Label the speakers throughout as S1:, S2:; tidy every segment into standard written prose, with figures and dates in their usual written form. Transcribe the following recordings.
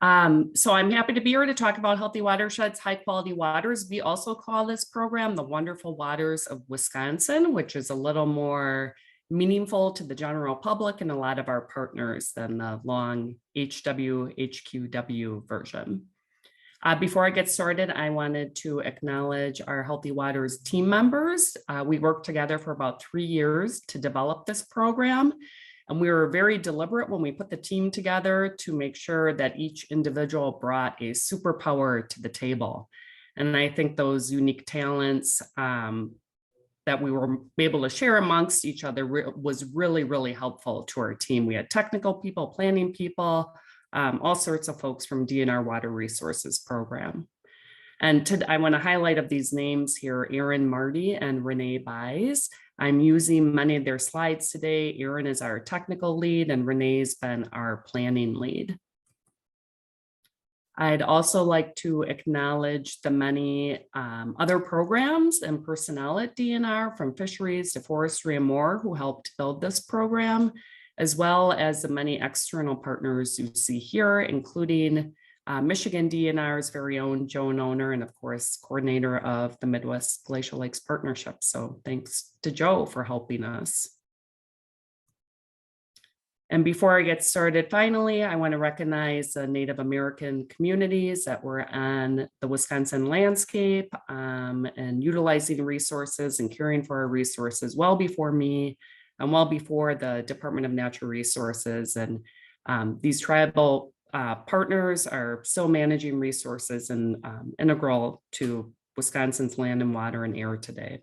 S1: So I'm happy to be here to talk about Healthy Watersheds, High Quality Waters. We also call this program the Wonderful Waters of Wisconsin, which is a little more meaningful to the general public and a lot of our partners than the long HWHQW version. Before I get started, I wanted to acknowledge our Healthy Waters team members. We worked together for about 3 years to develop this program. And we were very deliberate when we put the team together to make sure that each individual brought a superpower to the table. And I think those unique talents that we were able to share amongst each other was really, really helpful to our team. We had technical people, planning people, all sorts of folks from DNR Water Resources Program. And I want to highlight of these names here, Erin Marty and Renee Buys. I'm using many of their slides today. Erin is our technical lead and Renee's been our planning lead. I'd also like to acknowledge the many other programs and personnel at DNR, from fisheries to forestry and more, who helped build this program, as well as the many external partners you see here, including Michigan DNR's very own Joan Owner, and of course, coordinator of the Midwest Glacial Lakes Partnership. So thanks to Joe for helping us. And before I get started, finally, I want to recognize the Native American communities that were on the Wisconsin landscape and utilizing resources and caring for our resources well before me and well before the Department of Natural Resources. And these tribal partners are still managing resources and integral to Wisconsin's land and water and air today.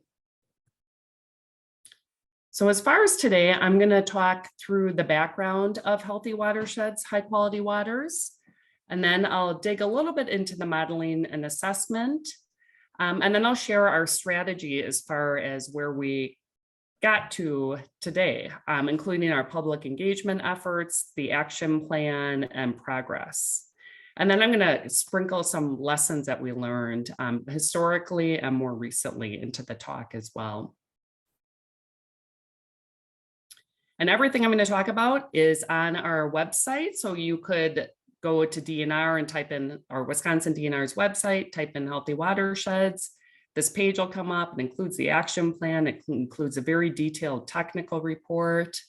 S1: So as far as today, I'm going to talk through the background of Healthy Watersheds, High Quality Waters, and then I'll dig a little bit into the modeling and assessment, and then I'll share our strategy as far as where we got to today, including our public engagement efforts, the action plan, and progress. And then I'm going to sprinkle some lessons that we learned historically and more recently into the talk as well. And everything I'm going to talk about is on our website. So you could go to DNR and type in, or Wisconsin DNR's website, type in Healthy Watersheds. This page will come up. It includes the action plan. It includes a very detailed technical report.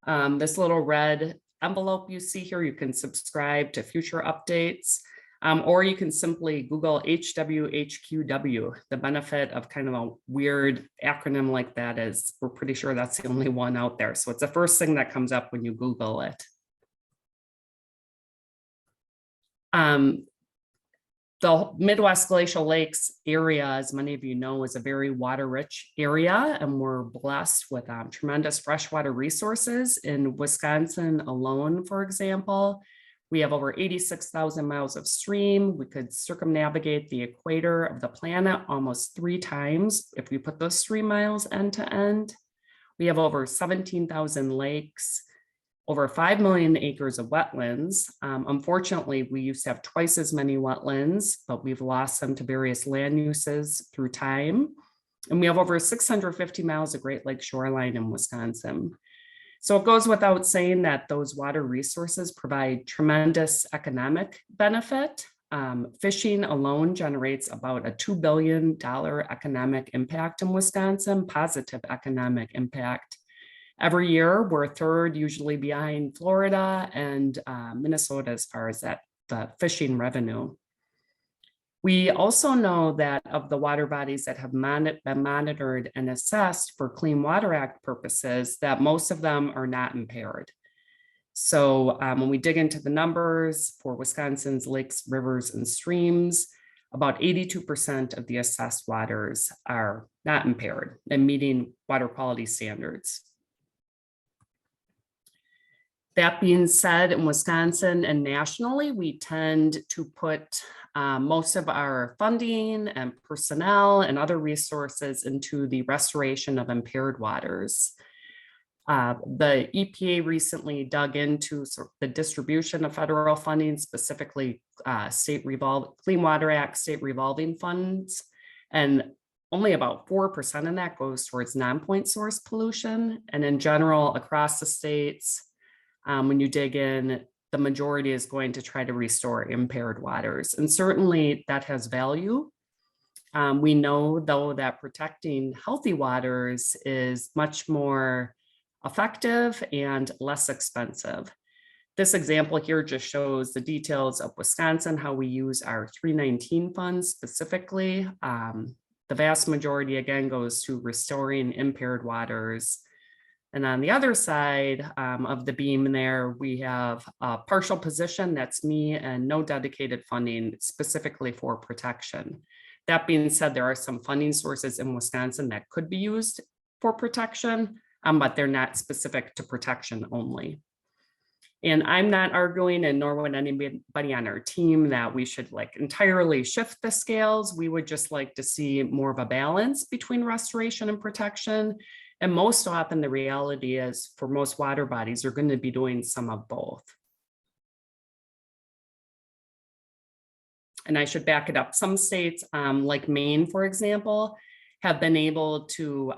S1: This little red envelope you see here, you can subscribe to future updates, or you can simply Google HWHQW. The benefit of kind of a weird acronym like that is we're pretty sure that's the only one out there. So it's the first thing that comes up when you Google it. The Midwest Glacial Lakes area, as many of you know, is a very water-rich area, and we're blessed with tremendous freshwater resources. In Wisconsin alone, for example, we have over 86,000 miles of stream. We could circumnavigate the equator of the planet almost 3 times if we put those stream miles end to end. We have over 17,000 lakes, over 5 million acres of wetlands. Unfortunately, we used to have twice as many wetlands, but we've lost them to various land uses through time. And we have over 650 miles of Great Lakes shoreline in Wisconsin. So it goes without saying that those water resources provide tremendous economic benefit. Fishing alone generates about a $2 billion economic impact in Wisconsin, positive economic impact. Every year, we're third, usually behind Florida and Minnesota as far as the fishing revenue. We also know that of the water bodies that have been monitored and assessed for Clean Water Act purposes, that most of them are not impaired. So when we dig into the numbers for Wisconsin's lakes, rivers, and streams, about 82% of the assessed waters are not impaired and meeting water quality standards. That being said, in Wisconsin and nationally, we tend to put most of our funding and personnel and other resources into the restoration of impaired waters. The EPA recently dug into the distribution of federal funding, specifically Clean Water Act state revolving funds, and only about 4% of that goes towards non-point source pollution. And in general, across the states, when you dig in, the majority is going to try to restore impaired waters. And certainly that has value. We know, though, that protecting healthy waters is much more effective and less expensive. This example here just shows the details of Wisconsin, how we use our 319 funds specifically. The vast majority, again, goes to restoring impaired waters. And on the other side of the beam there, we have a partial position, that's me, and no dedicated funding specifically for protection. That being said, there are some funding sources in Wisconsin that could be used for protection, but they're not specific to protection only. And I'm not arguing, and nor would anybody on our team, that we should like entirely shift the scales. We would just like to see more of a balance between restoration and protection. And most often the reality is for most water bodies, you're going to be doing some of both. And I should back it up. Some states like Maine, for example, have been able to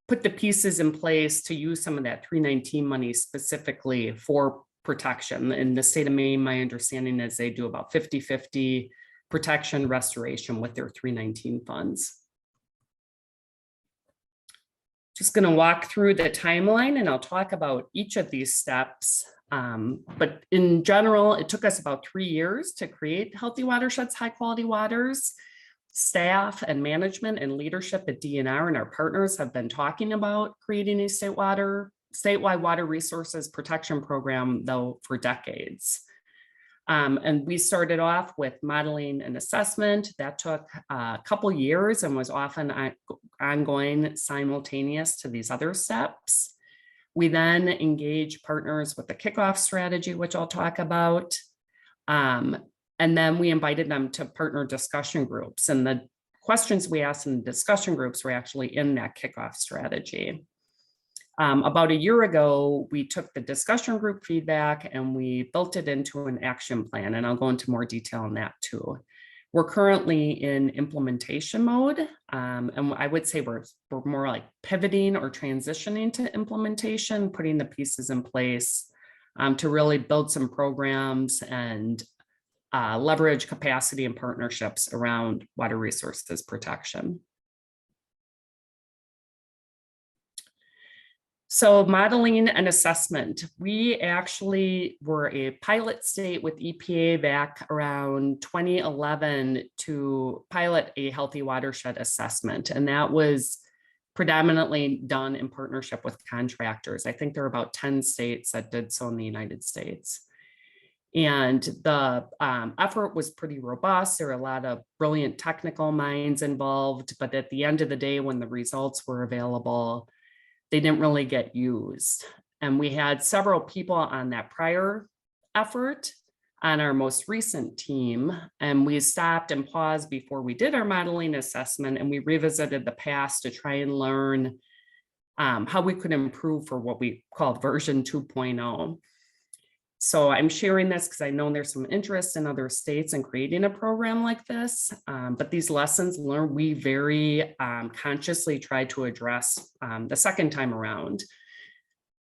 S1: put the pieces in place to use some of that 319 money specifically for protection. In the state of Maine, my understanding is they do about 50-50 protection restoration with their 319 funds. Just going to walk through the timeline and I'll talk about each of these steps. But in general, it took us about 3 years to create Healthy Watersheds, High Quality Waters. Staff and management and leadership at DNR and our partners have been talking about creating a statewide water resources protection program, though, for decades. And we started off with modeling and assessment. That took a couple years and was often ongoing simultaneous to these other steps. We then engaged partners with the kickoff strategy, which I'll talk about. And then we invited them to partner discussion groups. And the questions we asked in the discussion groups were actually in that kickoff strategy. About a year ago, we took the discussion group feedback and we built it into an action plan. And I'll go into more detail on that too. We're currently in implementation mode. And I would say we're more like pivoting or transitioning to implementation, putting the pieces in place to really build some programs and leverage capacity and partnerships around water resources protection. So modeling and assessment, we actually were a pilot state with EPA back around 2011 to pilot a healthy watershed assessment. And that was predominantly done in partnership with contractors. I think there are about 10 states that did so in the United States. And the effort was pretty robust. There were a lot of brilliant technical minds involved, but at the end of the day, when the results were available, they didn't really get used. And we had several people on that prior effort on our most recent team, and we stopped and paused before we did our modeling assessment, and we revisited the past to try and learn how we could improve for what we call version 2.0. So I'm sharing this because I know there's some interest in other states in creating a program like this, but these lessons learned, we very consciously tried to address the second time around.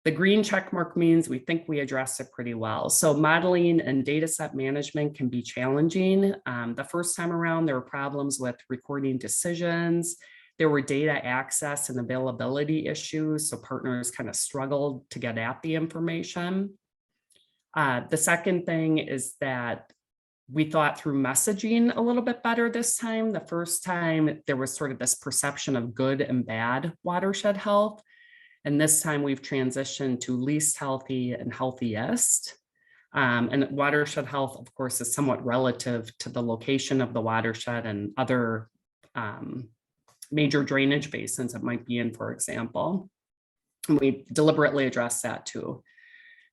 S1: The green check mark means we think we addressed it pretty well. So modeling and data set management can be challenging. The first time around, there were problems with recording decisions. There were data access and availability issues, so partners kind of struggled to get at the information. The second thing is that we thought through messaging a little bit better this time. The first time there was sort of this perception of good and bad watershed health. And this time we've transitioned to least healthy and healthiest. And watershed health, of course, is somewhat relative to the location of the watershed and other major drainage basins it might be in, for example. And we deliberately addressed that too.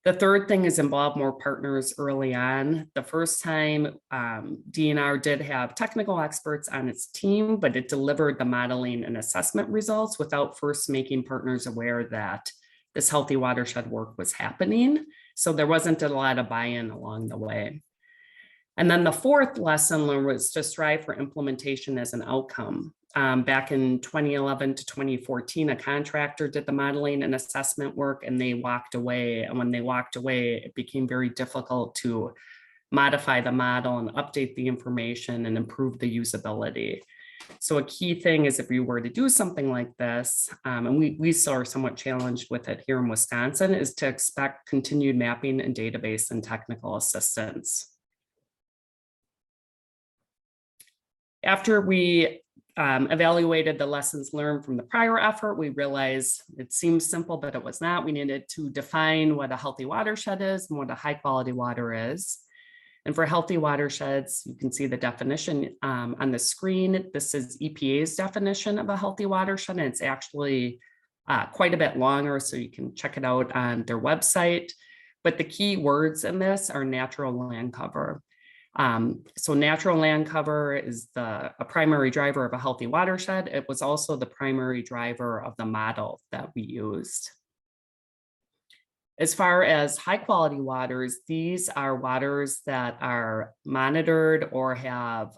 S1: The third thing is involve more partners early on. The first time DNR did have technical experts on its team, but it delivered the modeling and assessment results without first making partners aware that this healthy watershed work was happening. So there wasn't a lot of buy-in along the way. And then the fourth lesson learned was to strive for implementation as an outcome. Back in 2011 to 2014, a contractor did the modeling and assessment work, and they walked away. And when they walked away, it became very difficult to modify the model and update the information and improve the usability. So a key thing is if you were to do something like this, and we still are somewhat challenged with it here in Wisconsin, is to expect continued mapping and database and technical assistance. After we evaluated the lessons learned from the prior effort, we realized it seems simple, but it was not. We needed to define what a healthy watershed is and what a high quality water is. And for healthy watersheds, you can see the definition on the screen. This is EPA's definition of a healthy watershed, and it's actually quite a bit longer, so you can check it out on their website. But the key words in this are natural land cover. So natural land cover is a primary driver of a healthy watershed. It was also the primary driver of the model that we used. As far as high quality waters, these are waters that are monitored or have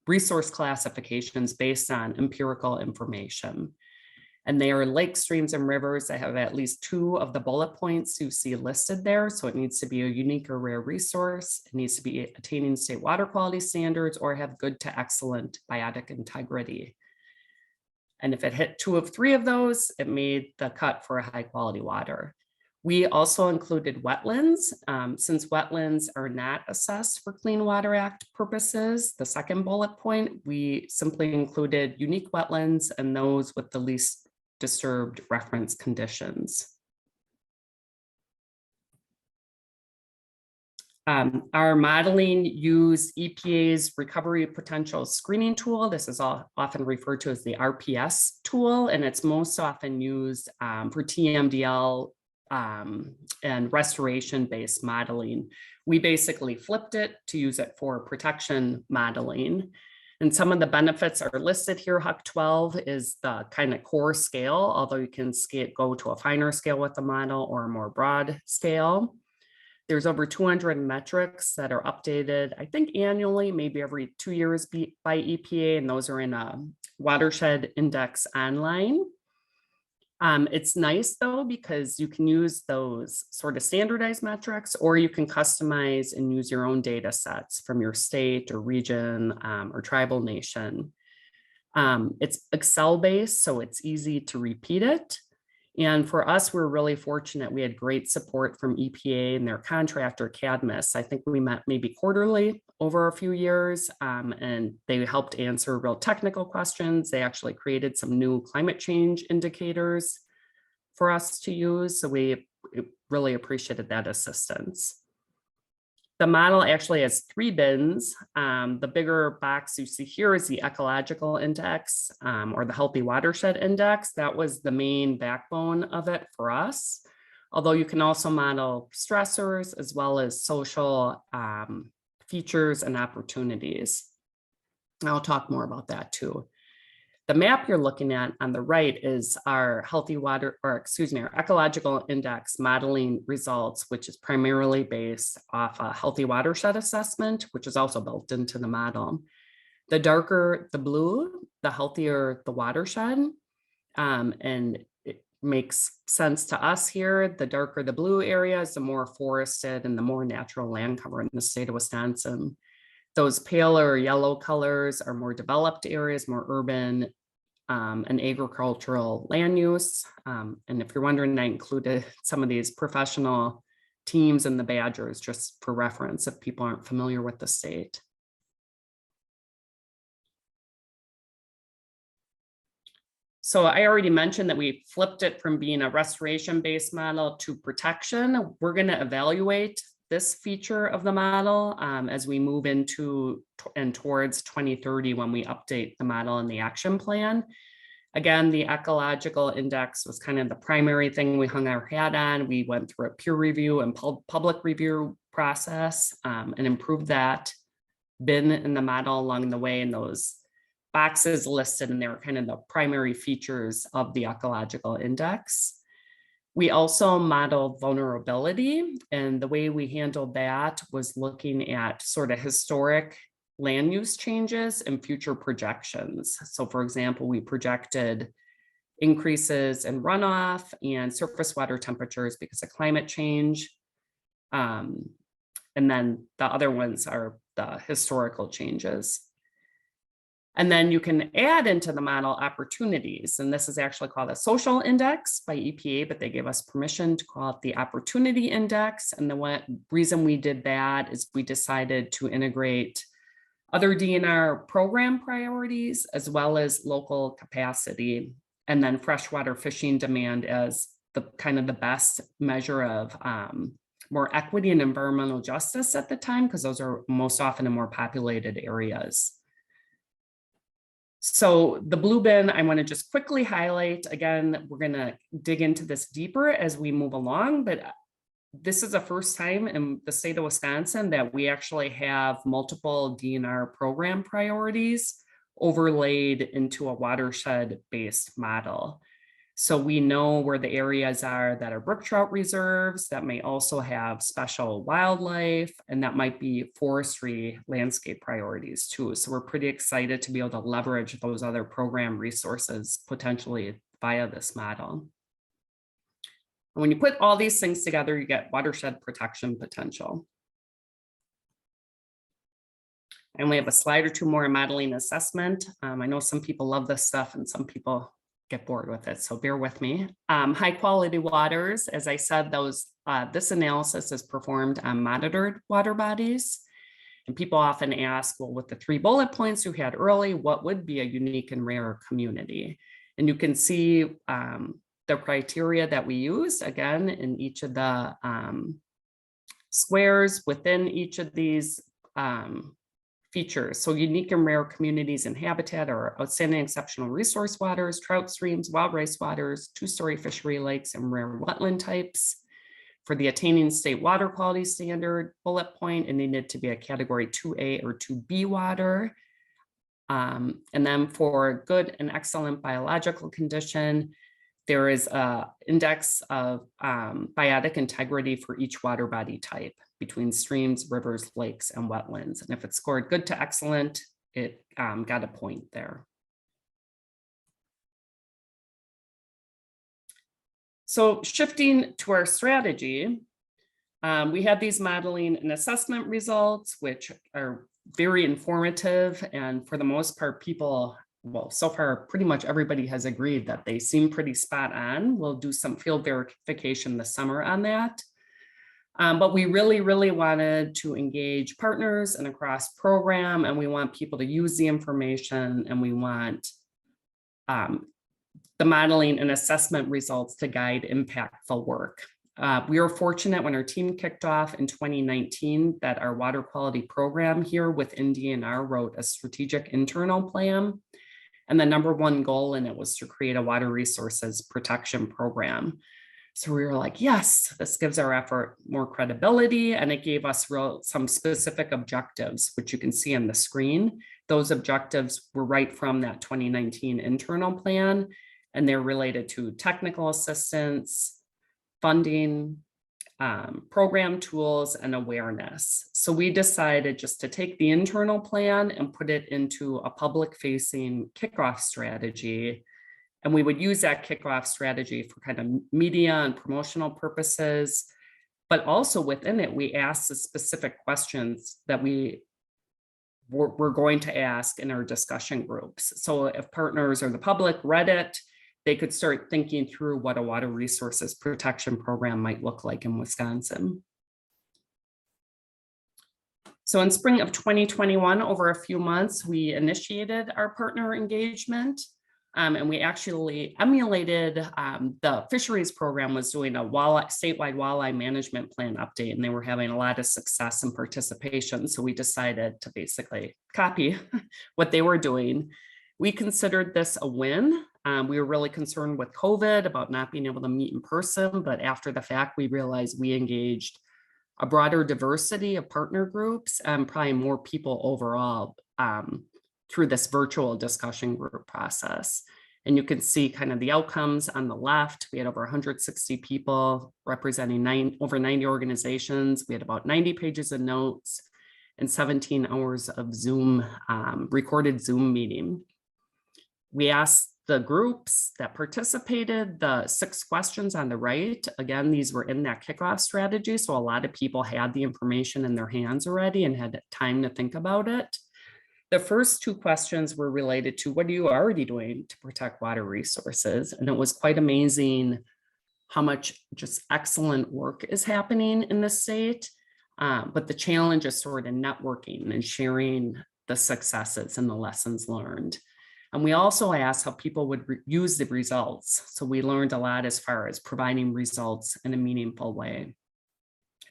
S1: resource classifications based on empirical information. And they are lakes, streams, and rivers that have at least 2 of the bullet points you see listed there. So it needs to be a unique or rare resource. It needs to be attaining state water quality standards or have good to excellent biotic integrity. And if it hit 2 of 3 of those, it made the cut for a high quality water. We also included wetlands. Since wetlands are not assessed for Clean Water Act purposes, the second bullet point, we simply included unique wetlands and those with the least disturbed reference conditions. Our modeling used EPA's recovery potential screening tool. This is often referred to as the RPS tool, and it's most often used for TMDL and restoration-based modeling. We basically flipped it to use it for protection modeling. And some of the benefits are listed here. HUC 12 is the kind of core scale, although you can go to a finer scale with the model or a more broad scale. There's over 200 metrics that are updated, I think annually, maybe every 2 years by EPA, and those are in a watershed index online. It's nice though, because you can use those sort of standardized metrics, or you can customize and use your own data sets from your state or region or tribal nation. It's Excel based, so it's easy to repeat it. And for us, we're really fortunate. We had great support from EPA and their contractor, Cadmus. I think we met maybe quarterly over a few years, and they helped answer real technical questions. They actually created some new climate change indicators for us to use. So we really appreciated that assistance. The model actually has 3 bins. The bigger box you see here is the ecological index or the healthy watershed index. That was the main backbone of it for us. Although you can also model stressors as well as social features and opportunities. I'll talk more about that too. The map you're looking at on the right is our our ecological index modeling results, which is primarily based off a healthy watershed assessment, which is also built into the model. The darker the blue, the healthier the watershed. And it makes sense to us here. The darker the blue areas, the more forested and the more natural land cover in the state of Wisconsin. Those paler yellow colors are more developed areas, more urban and agricultural land use. And if you're wondering, I included some of these professional teams in the badgers just for reference if people aren't familiar with the state. So I already mentioned that we flipped it from being a restoration-based model to protection. We're going to evaluate this feature of the model as we move into and towards 2030 when we update the model and the action plan. Again, the ecological index was kind of the primary thing we hung our hat on. We went through a peer review and public review process and improved that bin in the model along the way, and those boxes listed, and they were kind of the primary features of the ecological index. We also modeled vulnerability, and the way we handled that was looking at sort of historic land use changes and future projections. So for example, we projected increases in runoff and surface water temperatures because of climate change. And then the other ones are the historical changes. And then you can add into the model opportunities. And this is actually called a social index by EPA, but they gave us permission to call it the opportunity index. And the reason we did that is we decided to integrate other DNR program priorities, as well as local capacity, and then freshwater fishing demand as the kind of the best measure of more equity and environmental justice at the time, because those are most often in more populated areas. So the blue bin, I want to just quickly highlight. Again, we're going to dig into this deeper as we move along, but this is the first time in the state of Wisconsin that we actually have multiple DNR program priorities overlaid into a watershed-based model. So we know where the areas are that are brook trout reserves, that may also have special wildlife, and that might be forestry landscape priorities too. So we're pretty excited to be able to leverage those other program resources potentially via this model. And when you put all these things together, you get watershed protection potential. And we have a slide or two more in modeling assessment. I know some people love this stuff and some people get bored with it, so bear with me. High quality waters, as I said, this analysis is performed on monitored water bodies. And people often ask, well, with the 3 bullet points you had early, what would be a unique and rare community? And you can see the criteria that we used, again, in each of the squares within each of these features. So unique and rare communities and habitat are outstanding exceptional resource waters, trout streams, wild rice waters, 2-story fishery lakes, and rare wetland types. For the attaining state water quality standard bullet point, it needed to be a category 2A or 2B water. And then for good and excellent biological condition, there is an index of biotic integrity for each water body type between streams, rivers, lakes, and wetlands. And if it scored good to excellent, it got a point there. So shifting to our strategy, we had these modeling and assessment results, which are very informative. And for the most part, people, well, so far, pretty much everybody has agreed that they seem pretty spot on. We'll do some field verification this summer on that. But we really, really wanted to engage partners and across program, and we want people to use the information, and we want the modeling and assessment results to guide impactful work. We were fortunate when our team kicked off in 2019 that our water quality program here within DNR wrote a strategic internal plan. And the #1 goal in it was to create a water resources protection program. So we were like, yes, this gives our effort more credibility, and it gave us some specific objectives, which you can see on the screen. Those objectives were right from that 2019 internal plan, and they're related to technical assistance, funding, program tools, and awareness. So we decided just to take the internal plan and put it into a public-facing kickoff strategy. And we would use that kickoff strategy for kind of media and promotional purposes. But also within it, we asked the specific questions that we're going to ask in our discussion groups. So if partners or the public read it, they could start thinking through what a water resources protection program might look like in Wisconsin. So in spring of 2021, over a few months, we initiated our partner engagement. And we actually emulated the fisheries program was doing a statewide walleye management plan update, and they were having a lot of success and participation. So we decided to basically copy what they were doing. We considered this a win. We were really concerned with COVID about not being able to meet in person, but after the fact, we realized we engaged a broader diversity of partner groups and probably more people overall through this virtual discussion group process. And you can see kind of the outcomes on the left. We had over 160 people representing over 90 organizations. We had about 90 pages of notes and 17 hours of Zoom, recorded Zoom meeting. We asked the groups that participated the 6 questions on the right. Again, these were in that kickoff strategy. So a lot of people had the information in their hands already and had time to think about it. The first 2 questions were related to what are you already doing to protect water resources? And it was quite amazing how much just excellent work is happening in the state. But the challenge is sort of networking and sharing the successes and the lessons learned. And we also asked how people would use the results. So we learned a lot as far as providing results in a meaningful way.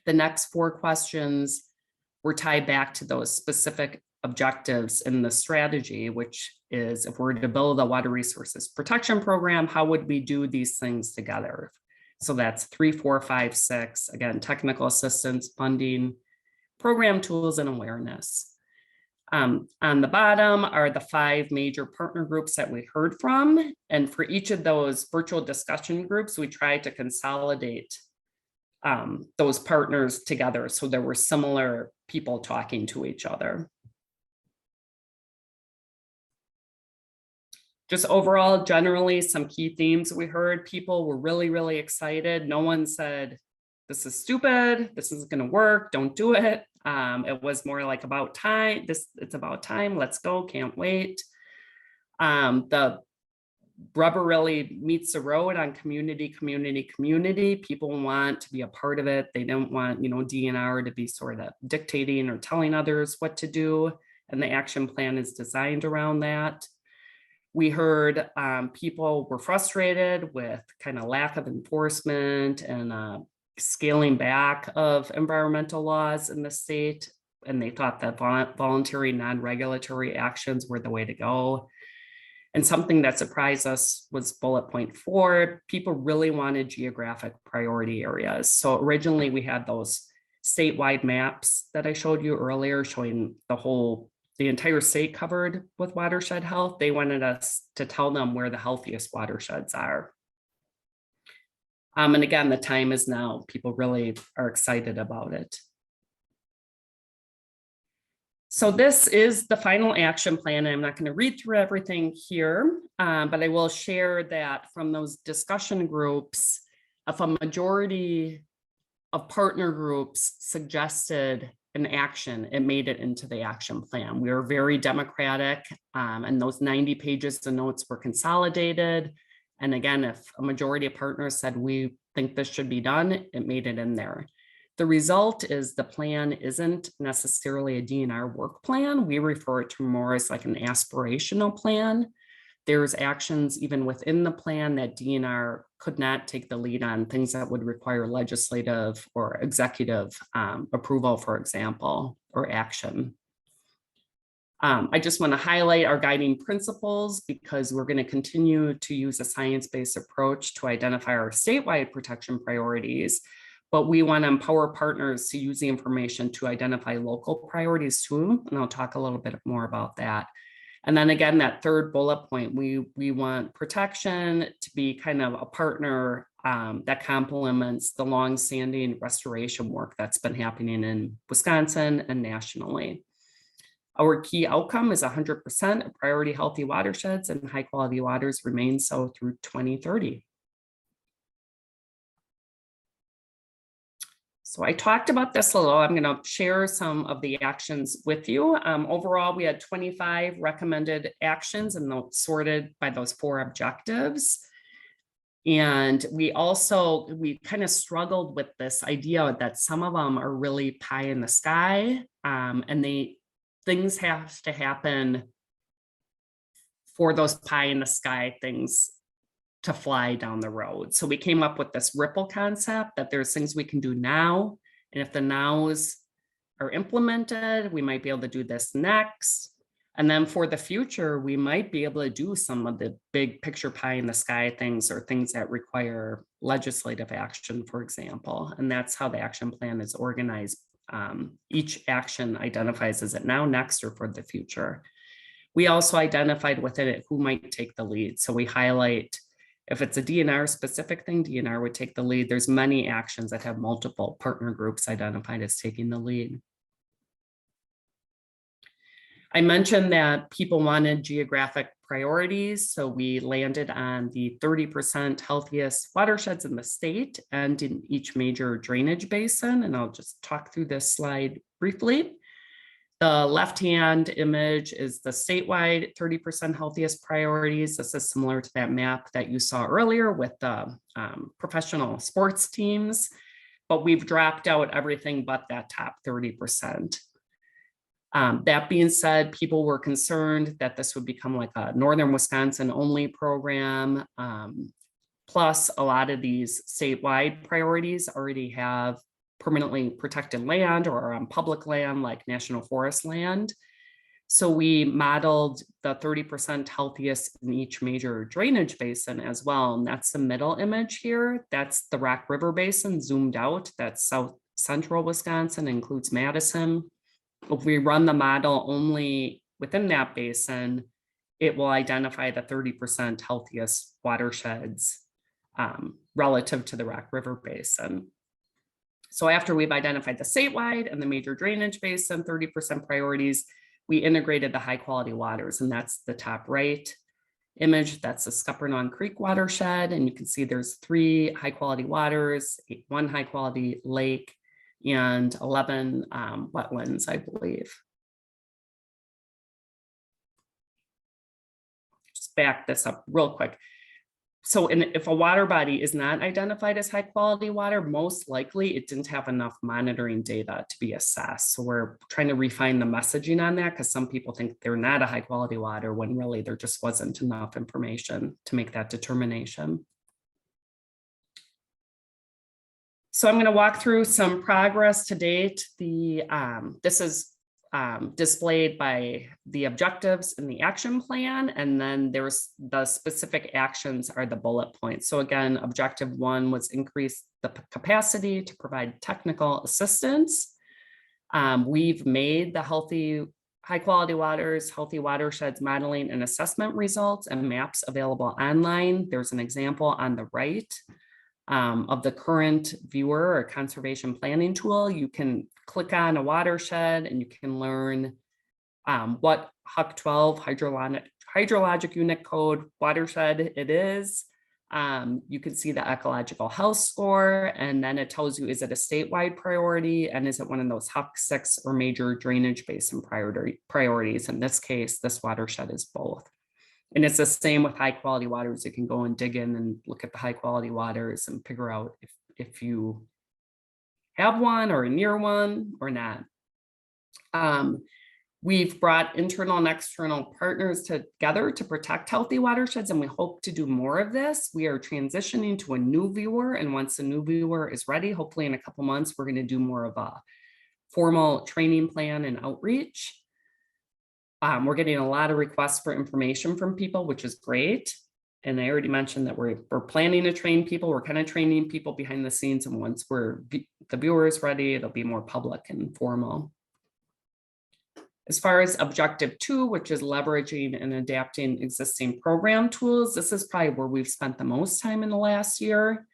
S1: The next 4 questions were tied back to those specific objectives in the strategy, which is if we're to build a water resources protection program, how would we do these things together? So that's 3, 4, 5, 6, again, technical assistance, funding, program tools, and awareness. On the bottom are the 5 major partner groups that we heard from. And for each of those virtual discussion groups, we tried to consolidate those partners together. So there were similar people talking to each other. Just overall, generally, some key themes we heard. People were really, really excited. No one said, this is stupid, this isn't going to work, don't do it. It was more like about time. It's about time, let's go, can't wait. The rubber really meets the road on community. People want to be a part of it. They don't want, DNR to be sort of dictating or telling others what to do. And the action plan is designed around that. We heard people were frustrated with kind of lack of enforcement and scaling back of environmental laws in the state. And they thought that voluntary non-regulatory actions were the way to go. And something that surprised us was bullet point 4. People really wanted geographic priority areas. So originally we had those statewide maps that I showed you earlier showing the entire state covered with watershed health. They wanted us to tell them where the healthiest watersheds are. And again, the time is now. People really are excited about it. So this is the final action plan. And I'm not going to read through everything here, but I will share that from those discussion groups, if a majority of partner groups suggested an action, it made it into the action plan. We were very democratic, and those 90 pages of notes were consolidated. And again, if a majority of partners said, we think this should be done, it made it in there. The result is the plan isn't necessarily a DNR work plan. We refer to more as like an aspirational plan. There's actions even within the plan that DNR could not take the lead on, things that would require legislative or executive approval, for example, or action. I just want to highlight our guiding principles because we're going to continue to use a science-based approach to identify our statewide protection priorities, but we want to empower partners to use the information to identify local priorities too. And I'll talk a little bit more about that. And then again, that third bullet point, we want protection to be kind of a partner that complements the longstanding restoration work that's been happening in Wisconsin and nationally. Our key outcome is 100% of priority healthy watersheds and high quality waters remain so through 2030. So I talked about this a little. I'm going to share some of the actions with you. Overall, we had 25 recommended actions and those sorted by those 4 objectives. And we kind of struggled with this idea that some of them are really pie in the sky, and things have to happen for those pie in the sky things to fly down the road. So we came up with this ripple concept that there's things we can do now. And if the nows are implemented, we might be able to do this next. And then for the future, we might be able to do some of the big picture pie in the sky things or things that require legislative action, for example. And that's how the action plan is organized. Each action identifies, is it now, next, or for the future? We also identified within it who might take the lead. So we highlight, if it's a DNR specific thing, DNR would take the lead. There's many actions that have multiple partner groups identified as taking the lead. I mentioned that people wanted geographic priorities, so we landed on the 30% healthiest watersheds in the state and in each major drainage basin, and I'll just talk through this slide briefly. The left-hand image is the statewide 30% healthiest priorities. This is similar to that map that you saw earlier with the professional sports teams, but we've dropped out everything but that top 30%. That being said, people were concerned that this would become like a Northern Wisconsin only program. Plus, a lot of these statewide priorities already have permanently protected land or are on public land like national forest land. So we modeled the 30% healthiest in each major drainage basin as well. And that's the middle image here. That's the Rock River Basin zoomed out. That's south central Wisconsin, includes Madison. If we run the model only within that basin, it will identify the 30% healthiest watersheds relative to the Rock River Basin. So after we've identified the statewide and the major drainage basin 30% priorities, we integrated the high quality waters, and that's the top right image. That's the Scuppernong Creek watershed, and you can see there's 3 high quality waters, 1 high quality lake, and 11 wetlands, I believe. Just back this up real quick. So if a water body is not identified as high quality water, most likely it didn't have enough monitoring data to be assessed. So we're trying to refine the messaging on that, because some people think they're not a high quality water when really there just wasn't enough information to make that determination. So I'm going to walk through some progress to date. This is displayed by the objectives in the action plan, and then there's the specific actions are the bullet points. So again, objective 1 was increase the capacity to provide technical assistance. We've made the healthy high quality waters, healthy watersheds modeling and assessment results and maps available online. There's an example on the right of the current viewer or conservation planning tool. You can click on a watershed and you can learn what HUC 12 hydrologic unit code watershed it is. You can see the ecological health score, and then it tells you, is it a statewide priority and is it one of those HUC 6 or major drainage basin priorities? In this case, this watershed is both. And it's the same with high quality waters. You can go and dig in and look at the high quality waters and figure out if you have one or near one or not. We've brought internal and external partners together to protect healthy watersheds, and we hope to do more of this. We are transitioning to a new viewer, and once the new viewer is ready, hopefully in a couple months, we're going to do more of a formal training plan and outreach. We're getting a lot of requests for information from people, which is great. And I already mentioned that we're planning to train people. We're kind of training people behind the scenes. And once the viewer is ready, it'll be more public and formal. As far as objective 2, which is leveraging and adapting existing program tools, this is probably where we've spent the most time in the last year.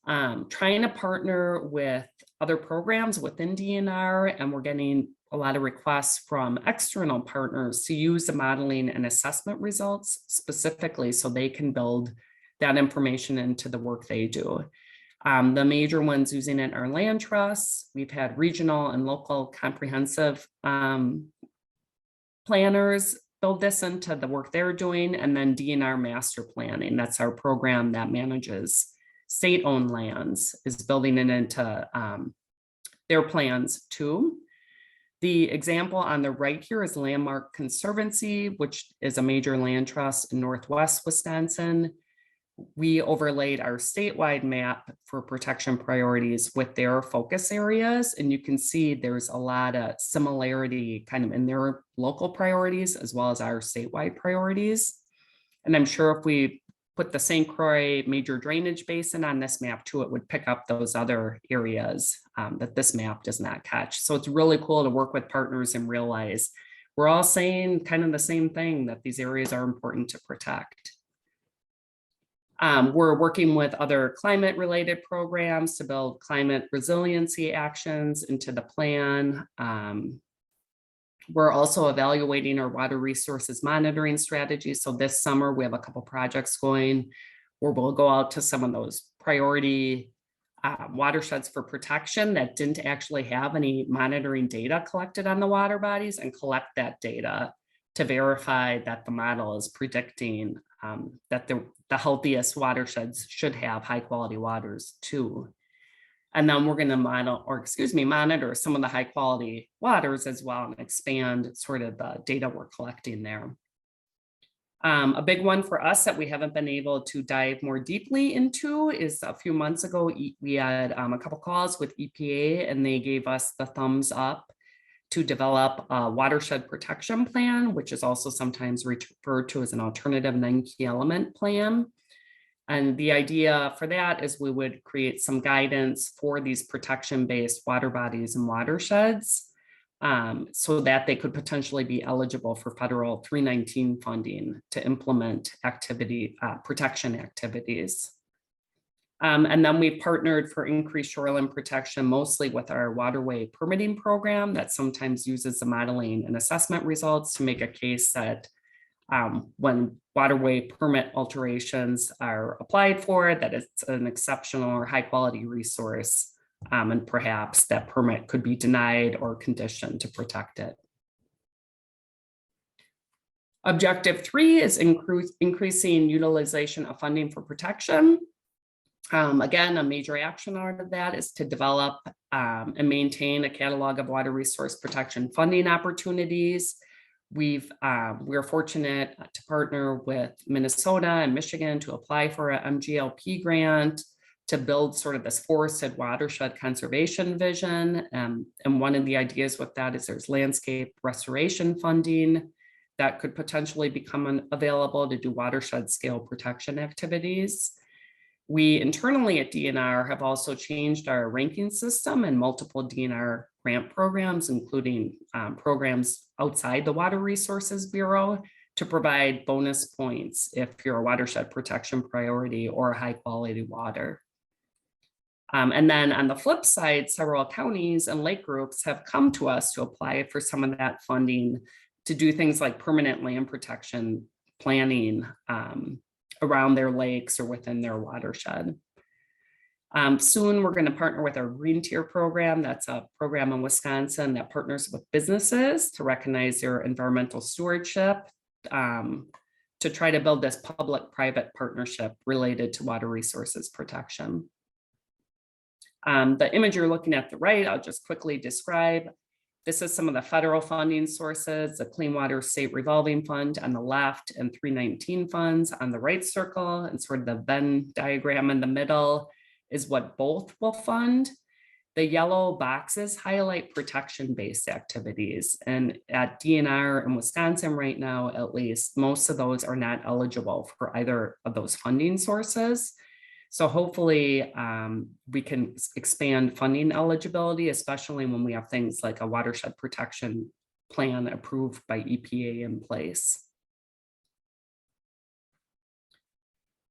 S1: Trying to partner with other programs within DNR, and we're getting a lot of requests from external partners to use the modeling and assessment results specifically so they can build that information into the work they do. The major ones using it are land trusts. We've had regional and local comprehensive planners build this into the work they're doing, and then DNR master planning. That's our program that manages state-owned lands, is building it into their plans too. The example on the right here is Landmark Conservancy, which is a major land trust in Northwest Wisconsin. We overlaid our statewide map for protection priorities with their focus areas, and you can see there's a lot of similarity kind of in their local priorities as well as our statewide priorities. And I'm sure if we put the St. Croix major drainage basin on this map too, it would pick up those other areas that this map does not catch. So it's really cool to work with partners and realize we're all saying kind of the same thing, that these areas are important to protect. We're working with other climate-related programs to build climate resiliency actions into the plan. We're also evaluating our water resources monitoring strategy. So this summer, we have a couple projects going where we'll go out to some of those priority watersheds for protection that didn't actually have any monitoring data collected on the water bodies, and collect that data to verify that the model is predicting that the healthiest watersheds should have high quality waters too. And then we're going to monitor some of the high quality waters as well, and expand sort of the data we're collecting there. A big one for us that we haven't been able to dive more deeply into is a few months ago, we had a couple calls with EPA, and they gave us the thumbs up to develop a watershed protection plan, which is also sometimes referred to as an alternative 9 key element plan. And the idea for that is we would create some guidance for these protection-based water bodies and watersheds, so that they could potentially be eligible for federal 319 funding to implement protection activities. And then we partnered for increased shoreline protection, mostly with our waterway permitting program that sometimes uses the modeling and assessment results to make a case that when waterway permit alterations are applied for, that it's an exceptional or high quality resource, and perhaps that permit could be denied or conditioned to protect it. Objective 3 is increasing utilization of funding for protection. Again, a major action out of that is to develop and maintain a catalog of water resource protection funding opportunities. We're fortunate to partner with Minnesota and Michigan to apply for a MGLP grant to build sort of this forested watershed conservation vision. And one of the ideas with that is there's landscape restoration funding that could potentially become available to do watershed scale protection activities. We internally at DNR have also changed our ranking system and multiple DNR grant programs, including programs outside the Water Resources Bureau, to provide bonus points if you're a watershed protection priority or high quality water. And then on the flip side, several counties and lake groups have come to us to apply for some of that funding to do things like permanent land protection planning around their lakes or within their watershed. Soon we're going to partner with our Green Tier program. That's a program in Wisconsin that partners with businesses to recognize their environmental stewardship, to try to build this public-private partnership related to water resources protection. The image you're looking at the right, I'll just quickly describe. This is some of the federal funding sources, the Clean Water State Revolving Fund on the left and 319 funds on the right circle, and sort of the Venn diagram in the middle is what both will fund. The yellow boxes highlight protection-based activities. And at DNR in Wisconsin right now, at least, most of those are not eligible for either of those funding sources. So hopefully we can expand funding eligibility, especially when we have things like a watershed protection plan approved by EPA in place.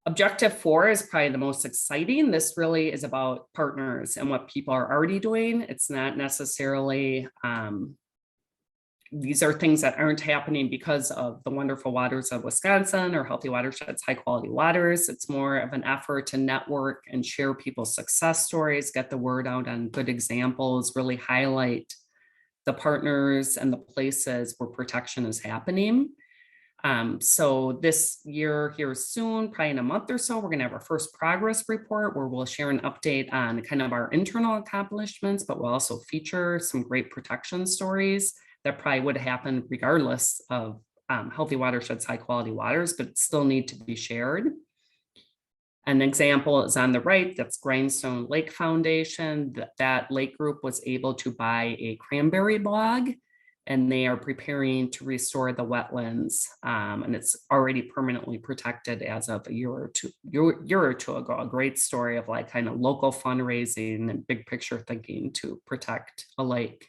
S1: Objective 4 is probably the most exciting. This really is about partners and what people are already doing. It's not necessarily, these are things that aren't happening because of the wonderful waters of Wisconsin or Healthy Watersheds, high quality waters. It's more of an effort to network and share people's success stories, get the word out on good examples, really highlight the partners and the places where protection is happening. So this year here soon, probably in a month or so, we're going to have our first progress report where we'll share an update on kind of our internal accomplishments, but we'll also feature some great protection stories that probably would happen regardless of Healthy Watersheds, high quality waters, but still need to be shared. An example is on the right, that's Grindstone Lake Foundation. That lake group was able to buy a cranberry bog, and they are preparing to restore the wetlands. And it's already permanently protected as of a year or two ago. A great story of like kind of local fundraising and big picture thinking to protect a lake.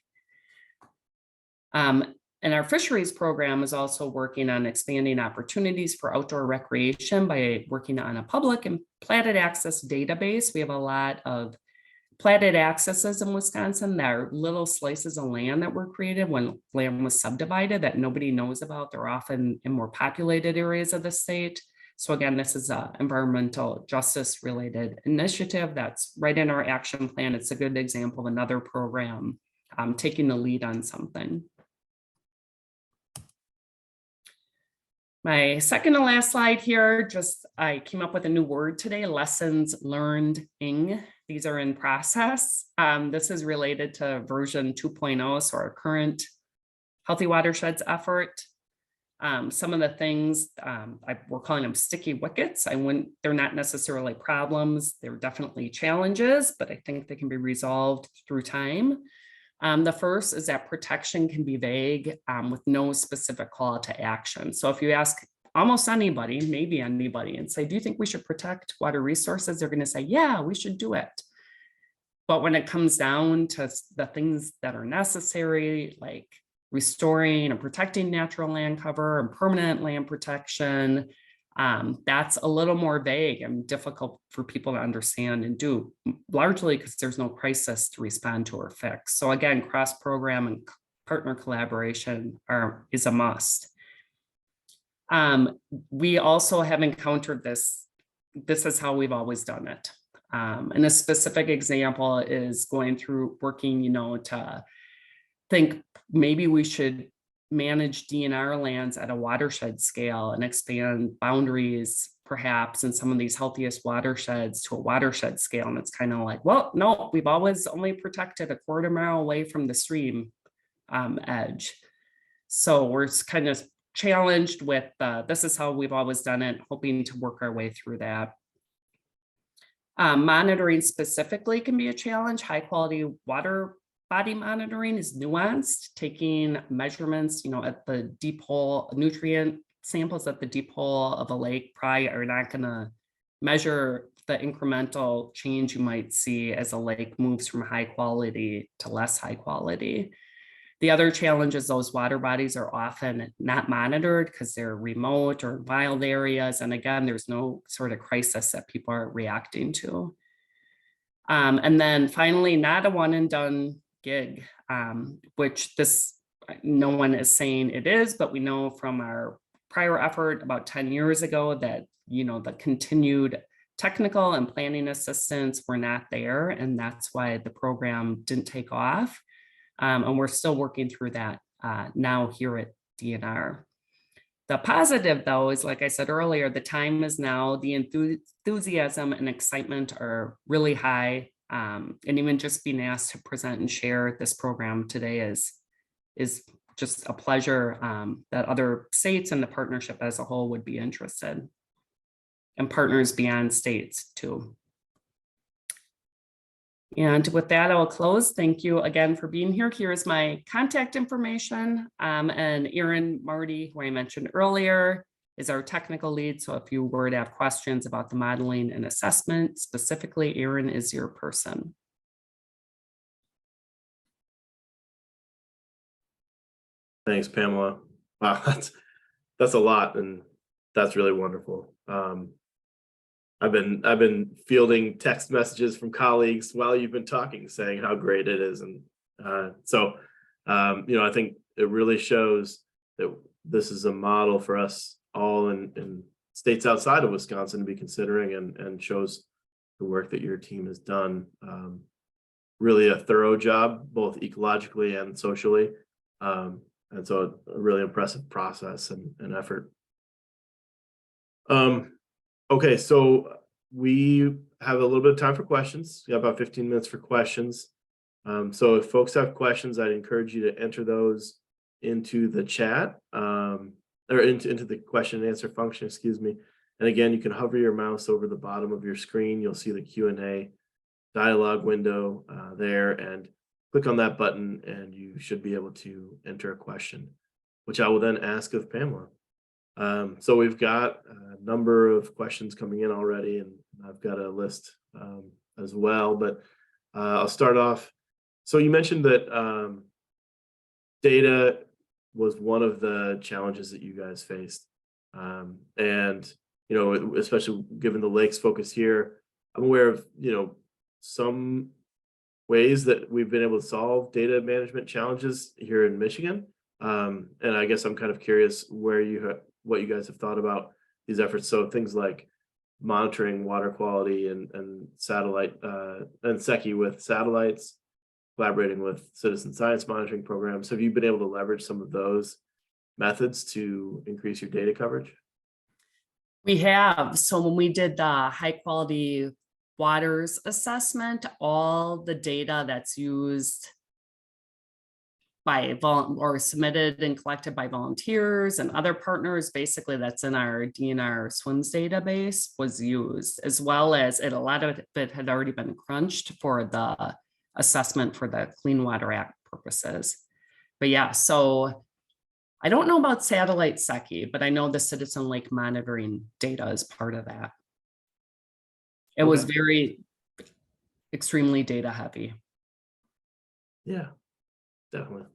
S1: And And our fisheries program is also working on expanding opportunities for outdoor recreation by working on a public and platted access database. We have a lot of platted accesses in Wisconsin that are little slices of land that were created when land was subdivided that nobody knows about. They're often in more populated areas of the state. So again, this is an environmental justice related initiative that's right in our action plan. It's a good example of another program taking the lead on something. My second to last slide here, I came up with a new word today, lessons learned-ing. These are in process. This is related to version 2.0, so our current Healthy Watersheds effort. Some of the things, we're calling them sticky wickets. They're not necessarily problems. They're definitely challenges, but I think they can be resolved through time. The first is that protection can be vague with no specific call to action. So if you ask almost anybody, maybe anybody, and say, do you think we should protect water resources? They're going to say, yeah, we should do it. But when it comes down to the things that are necessary, like restoring and protecting natural land cover and permanent land protection, that's a little more vague and difficult for people to understand and do, largely because there's no crisis to respond to or fix. So again, cross-program and partner collaboration is a must. We also have encountered this. This is how we've always done it. And a specific example is working, to think maybe we should manage DNR lands at a watershed scale and expand boundaries perhaps in some of these healthiest watersheds to a watershed scale. And it's kind of like, well, no, we've always only protected a quarter mile away from the stream edge. So we're kind of challenged with this is how we've always done it, hoping to work our way through that. Monitoring specifically can be a challenge. High quality water body monitoring is nuanced, taking measurements, at the deep hole, nutrient samples at the deep hole of a lake probably are not going to measure the incremental change you might see as a lake moves from high quality to less high quality. The other challenge is those water bodies are often not monitored because they're remote or wild areas. And again, there's no sort of crisis that people are reacting to. And then finally, not a one and done gig, which no one is saying it is, but we know from our prior effort about 10 years ago that, the continued technical and planning assistance were not there. And that's why the program didn't take off. And we're still working through that now here at DNR. The positive, though, is like I said earlier, the time is now. The enthusiasm and excitement are really high. And even just being asked to present and share this program today is just a pleasure that other states and the partnership as a whole would be interested, and partners beyond states too. And with that, I will close. Thank you again for being here. Here's my contact information. And Erin Marty, who I mentioned earlier, is our technical lead. So if you were to have questions about the modeling and assessment, specifically, Erin is your person.
S2: Thanks, Pamela. Wow, that's a lot, and that's really wonderful. I've been fielding text messages from colleagues while you've been talking, saying how great it is, and I think it really shows that this is a model for us all in states outside of Wisconsin to be considering, and shows the work that your team has done. Really a thorough job, both ecologically and socially, and so a really impressive process and effort. Okay, so we have a little bit of time for questions. We have about 15 minutes for questions. So if folks have questions, I'd encourage you to enter those into the chat, or into the question and answer function, excuse me. And again, you can hover your mouse over the bottom of your screen. You'll see the Q&A dialog window there, and click on that button and you should be able to enter a question, which I will then ask of Pamela. So we've got a number of questions coming in already, and I've got a list as well, but I'll start off. So you mentioned that data was one of the challenges that you guys faced. And, you know, especially given the lake's focus here, I'm aware of, you know, some ways that we've been able to solve data management challenges here in Michigan. And I guess I'm kind of curious where what you guys have thought about these efforts. So things like monitoring water quality and satellite and SECI with satellites, collaborating with citizen science monitoring programs. Have you been able to leverage some of those methods to increase your data coverage?
S1: We have. So when we did the high quality waters assessment, all the data that's used by or submitted and collected by volunteers and other partners, basically that's in our DNR SWIMS database, was used, as well as a lot of it had already been crunched for the assessment for the Clean Water Act purposes. But yeah, so I don't know about satellite SECI, but I know the citizen lake monitoring data is part of that. It was very extremely data heavy.
S2: Yeah, definitely.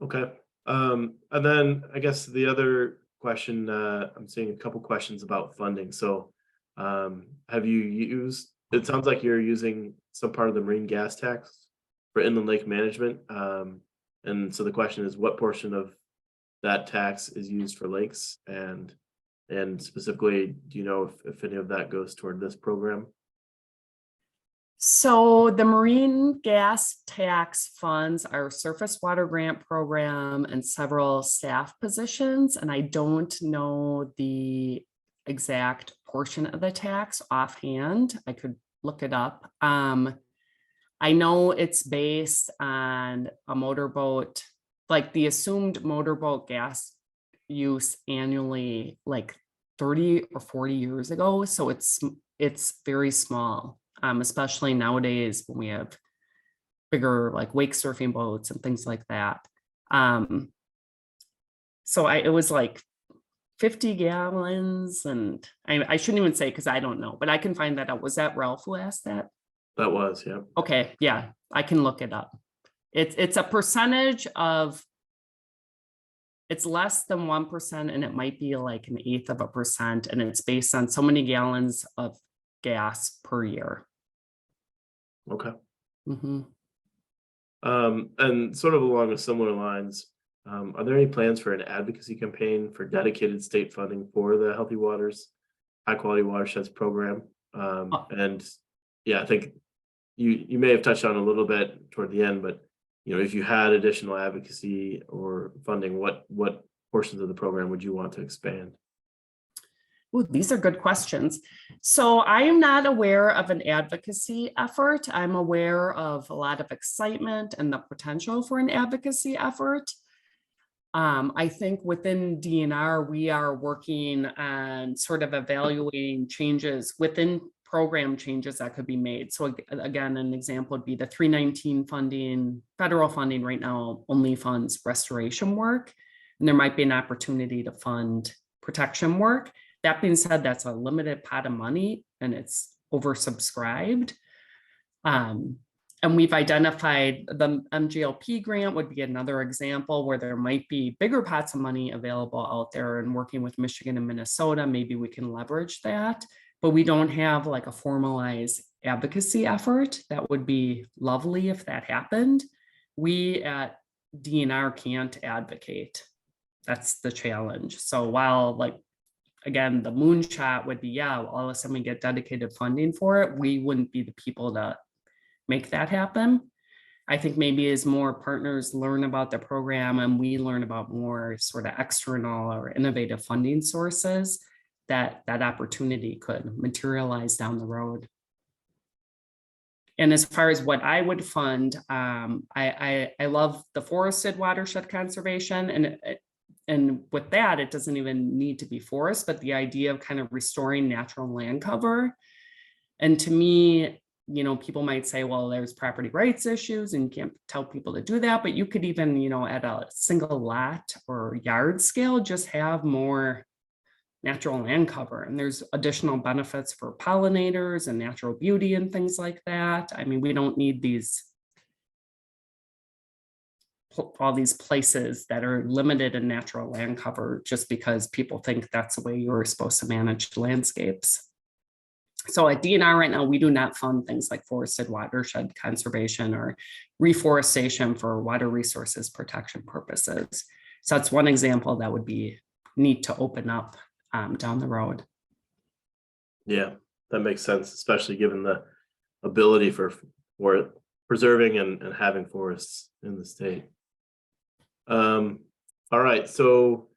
S2: Okay. And then I guess the other question, I'm seeing a couple questions about funding. So have you used, it sounds like you're using some part of the marine gas tax for inland lake management. And so the question is, what portion of that tax is used for lakes? And specifically, do you know if any of that goes toward this program?
S1: So the marine gas tax funds our surface water grant program and several staff positions. And I don't know the exact portion of the tax offhand. I could look it up. I know it's based on a motorboat, like the assumed motorboat gas use annually, like 30 or 40 years ago. So it's very small. Especially nowadays when we have bigger like wake surfing boats and things like that. So it was like 50 gallons, and I shouldn't even say because I don't know, but I can find that out. Was that Ralph who asked that?
S2: That was, yeah.
S1: Okay, yeah, I can look it up. It's a percentage of, it's less than 1%, and it might be like 1/8 of a percent, and it's based on so many gallons of gas per year.
S2: Okay.
S1: Mm-hmm.
S2: And sort of along with similar lines, are there any plans for an advocacy campaign for dedicated state funding for the Healthy Waters, High Quality Watersheds program? And yeah, I think you may have touched on a little bit toward the end, but you know, if you had additional advocacy or funding, what portions of the program would you want to expand?
S1: Ooh, these are good questions. So I am not aware of an advocacy effort. I'm aware of a lot of excitement and the potential for an advocacy effort. I think within DNR, we are working on sort of evaluating changes within program changes that could be made. So again, an example would be the 319 funding, federal funding right now only funds restoration work. And there might be an opportunity to fund protection work. That being said, that's a limited pot of money and it's oversubscribed. And we've identified the MGLP grant would be another example where there might be bigger pots of money available out there, and working with Michigan and Minnesota, maybe we can leverage that, but we don't have like a formalized advocacy effort. That would be lovely if that happened. We at DNR can't advocate. That's the challenge. So while like, again, the moonshot would be, yeah, all of a sudden we get dedicated funding for it, we wouldn't be the people to make that happen. I think maybe as more partners learn about the program and we learn about more sort of external or innovative funding sources, that opportunity could materialize down the road. And as far as what I would fund, I love the forested watershed conservation, and with that, it doesn't even need to be forest, but the idea of kind of restoring natural land cover. And to me, you know, people might say, well, there's property rights issues and you can't tell people to do that, but you could even, you know, at a single lot or yard scale, just have more natural land cover. And there's additional benefits for pollinators and natural beauty and things like that. I mean, we don't need these all these places that are limited in natural land cover just because people think that's the way you're supposed to manage landscapes. So at DNR right now, we do not fund things like forested watershed conservation or reforestation for water resources protection purposes. So that's one example that would be neat to open up down the road.
S2: Yeah, that makes sense, especially given the ability for preserving and having forests in the state. All right, so